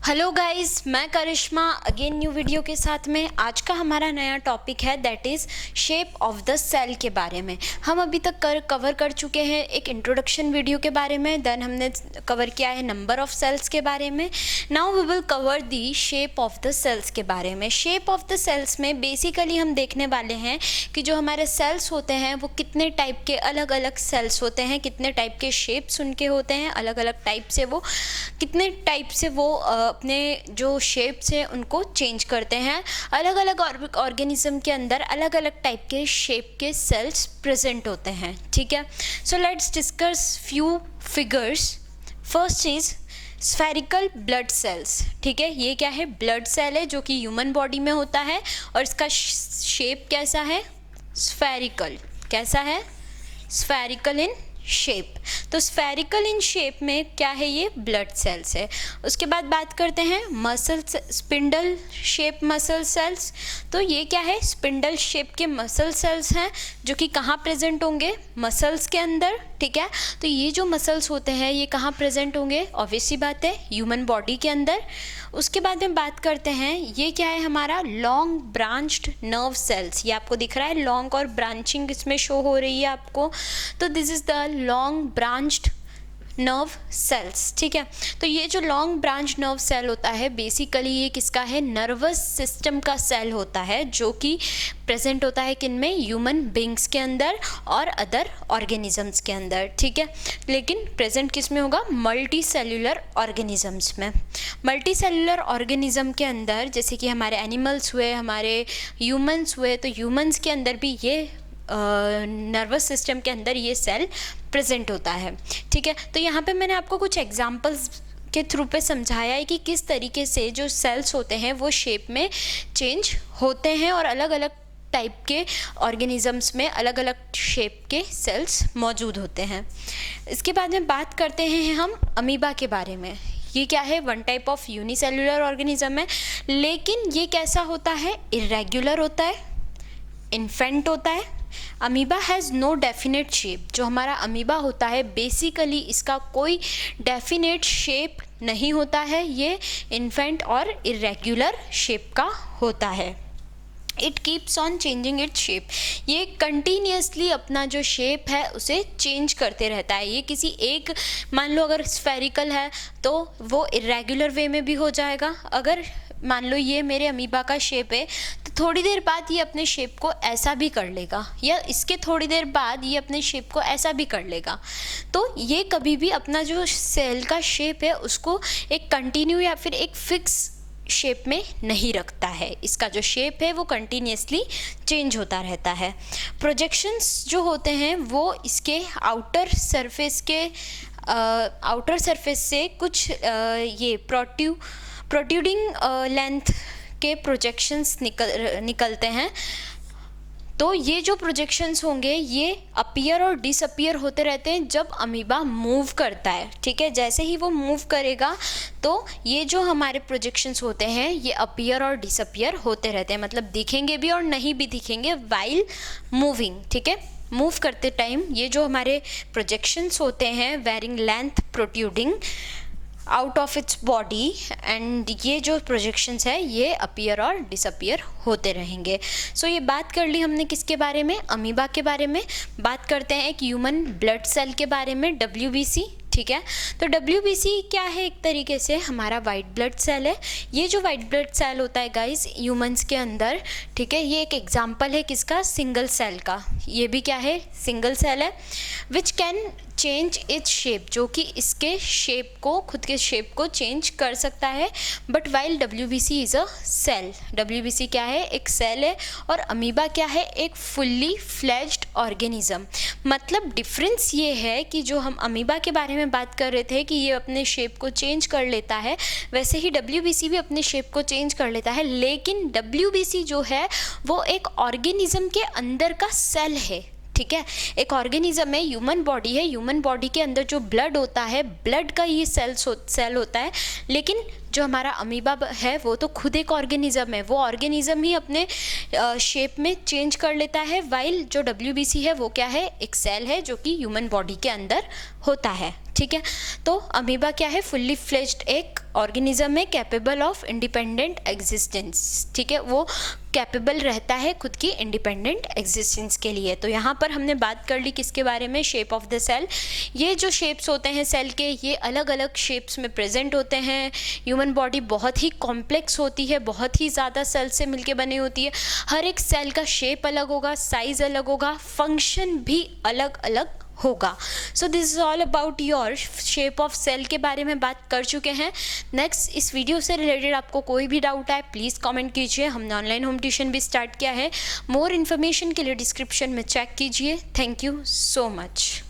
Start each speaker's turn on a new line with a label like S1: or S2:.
S1: Hello guys, मैं करिश्मा again new video के साथ में। आज का हमारा नया टॉपिक है that is shape of the cell के बारे में। हम अभी तक कवर कर चुके हैं एक इंट्रोडक्शन वीडियो के बारे में, देन हमने कवर किया है नंबर ऑफ सेल्स के बारे में। Now we will cover the shape of the cells के बारे में। शेप ऑफ द सेल्स में बेसिकली हम देखने वाले हैं कि जो हमारे सेल्स होते हैं वो कितने टाइप के अलग अलग सेल्स होते हैं, कितने टाइप के शेप्स उनके होते हैं, अलग अलग टाइप से वो कितने टाइप से वो अपने जो शेप्स हैं उनको चेंज करते हैं। अलग अलग ऑर्गेनिज्म के अंदर अलग अलग टाइप के शेप के सेल्स प्रेजेंट होते हैं। ठीक है, so let's discuss few figures. First is spherical blood cells. ठीक है, ये क्या है? ब्लड सेल है जो कि ह्यूमन बॉडी में होता है और इसका शेप कैसा है? स्फेरिकल। कैसा है? Spherical in shape. तो स्फेरिकल इन शेप में क्या है? ये ब्लड सेल्स है। उसके बाद बात करते हैं muscle spindle shape muscle cells. तो ये क्या है? स्पिंडल शेप के मसल सेल्स हैं जो कि कहाँ प्रेजेंट होंगे? मसल्स के अंदर। ठीक है, तो ये जो मसल्स होते हैं ये कहाँ प्रेजेंट होंगे? ऑब्वियस सी बात है, ह्यूमन बॉडी के अंदर। उसके बाद में बात करते हैं ये क्या है हमारा? Long branched nerve cells. ये आपको दिख रहा है लॉन्ग और ब्रांचिंग इसमें शो हो रही है आपको। तो this is the long branched nerve cells. ठीक है, तो ये जो लॉन्ग ब्रांच नर्व सेल होता है बेसिकली ये किसका है? नर्वस सिस्टम का सेल होता है जो कि प्रेजेंट होता है किन में? ह्यूमन बींग्स के अंदर और अदर ऑर्गेनिजम्स के अंदर। ठीक है, लेकिन प्रेजेंट किस में होगा? मल्टी सेल्यूलर ऑर्गेनिजम्स में। मल्टी सेल्यूलर ऑर्गेनिज्म के अंदर जैसे कि हमारे एनिमल्स हुए, हमारे ह्यूमंस हुए, तो ह्यूमंस के अंदर भी ये नर्वस सिस्टम के अंदर ये सेल प्रेजेंट होता है। ठीक है, तो यहाँ पे मैंने आपको कुछ एग्जांपल्स के थ्रू पे समझाया है कि किस तरीके से जो सेल्स होते हैं वो शेप में चेंज होते हैं और अलग अलग टाइप के ऑर्गेनिजम्स में अलग अलग शेप के सेल्स मौजूद होते हैं। इसके बाद में बात करते हैं हम अमीबा के बारे में। ये क्या है? One type of unicellular organism है, लेकिन ये कैसा होता है? इरेग्युलर होता है, इन्फेंट होता है। Amoeba has no definite shape. जो हमारा अमीबा होता है बेसिकली इसका कोई डेफिनेट शेप नहीं होता है, ये इन्फेंट और इरेग्युलर शेप का होता है। It keeps on changing its shape. ये कंटिन्यूसली अपना जो शेप है उसे चेंज करते रहता है। ये किसी एक, मान लो अगर स्फेरिकल है तो वो इरेग्युलर वे में भी हो जाएगा। अगर मान लो ये मेरे अमीबा का शेप है तो थोड़ी देर बाद ये अपने शेप को ऐसा भी कर लेगा, या इसके थोड़ी देर बाद ये अपने शेप को ऐसा भी कर लेगा। तो ये कभी भी अपना जो सेल का शेप है उसको एक कंटिन्यू या फिर एक फिक्स शेप में नहीं रखता है। इसका जो शेप है वो कंटिन्यूसली चेंज होता रहता है। प्रोजेक्शंस जो होते हैं वो इसके आउटर सरफेस से कुछ ये प्रोट्रूडिंग लेंथ के प्रोजेक्शंस निकलते हैं। तो ये जो प्रोजेक्शंस होंगे ये अपीयर और डिसअपीयर होते रहते हैं जब अमीबा मूव करता है। ठीक है, जैसे ही वो मूव करेगा तो ये जो हमारे प्रोजेक्शंस होते हैं ये अपीयर और डिसअपीयर होते रहते हैं, मतलब दिखेंगे भी और नहीं भी दिखेंगे वाइल मूविंग। ठीक है, मूव करते टाइम ये जो हमारे प्रोजेक्शंस होते हैं varying length protruding out of its body, and ये जो प्रोजेक्शंस है ये अपीयर और डिसअपीयर होते रहेंगे। सो ये बात कर ली हमने किसके बारे में? अमीबा के बारे में। बात करते हैं एक ह्यूमन ब्लड सेल के बारे में, WBC। ठीक है, तो WBC क्या है? एक तरीके से हमारा वाइट ब्लड सेल है। ये जो वाइट ब्लड सेल होता है गाइस ह्यूमंस के अंदर, ठीक है, ये एक एग्जांपल है किसका? सिंगल सेल का। ये भी क्या है? सिंगल सेल है। Which can change its shape, जो कि इसके शेप को, खुद के शेप को चेंज कर सकता है। But while WBC is a cell. WBC क्या है? एक सेल है। और अमीबा क्या है? एक फुल्ली फ्लेज्ड ऑर्गेनिज्म। मतलब डिफरेंस ये है कि जो हम अमीबा के बारे में बात कर रहे थे कि ये अपने शेप को चेंज कर लेता है, वैसे ही WBC भी अपने शेप को चेंज कर लेता है, लेकिन WBC जो है वो एक ऑर्गेनिज्म के अंदर का सेल है। ठीक है, एक ऑर्गेनिज्म है, ह्यूमन बॉडी है, ह्यूमन बॉडी के अंदर जो ब्लड होता है, ब्लड का ये सेल होता है, लेकिन जो हमारा अमीबा है वो तो खुद एक ऑर्गेनिज्म है, वो ऑर्गेनिज्म ही अपने शेप में चेंज कर लेता है, वाइल जो WBC है वो क्या है, एक सेल है जो कि ह्यूमन बॉडी के अंदर होता है। ठीक है, तो अमीबा क्या है, फुल्ली फ्लेज्ड एक ऑर्गेनिज्म है, कैपेबल ऑफ इंडिपेंडेंट एग्जिस्टेंस। ठीक है, वो कैपेबल रहता है खुद की इंडिपेंडेंट एग्जिस्टेंस के लिए। तो यहाँ पर हमने बात कर ली किसके बारे में, शेप ऑफ द सेल। ये जो शेप्स होते हैं सेल के, ये अलग अलग शेप्स में प्रेजेंट होते हैं। ह्यूमन बॉडी बहुत ही कॉम्प्लेक्स होती है, बहुत ही ज़्यादा सेल से मिलके बनी होती है। हर एक सेल का शेप अलग होगा, साइज अलग होगा, फंक्शन भी अलग अलग होगा। So this is all about your shape of cell के बारे में बात कर चुके हैं। नेक्स्ट, इस वीडियो से रिलेटेड आपको कोई भी डाउट है प्लीज़ कमेंट कीजिए। हमने ऑनलाइन होम ट्यूशन भी स्टार्ट किया है, मोर इन्फॉर्मेशन के लिए डिस्क्रिप्शन में चेक कीजिए। Thank you so much.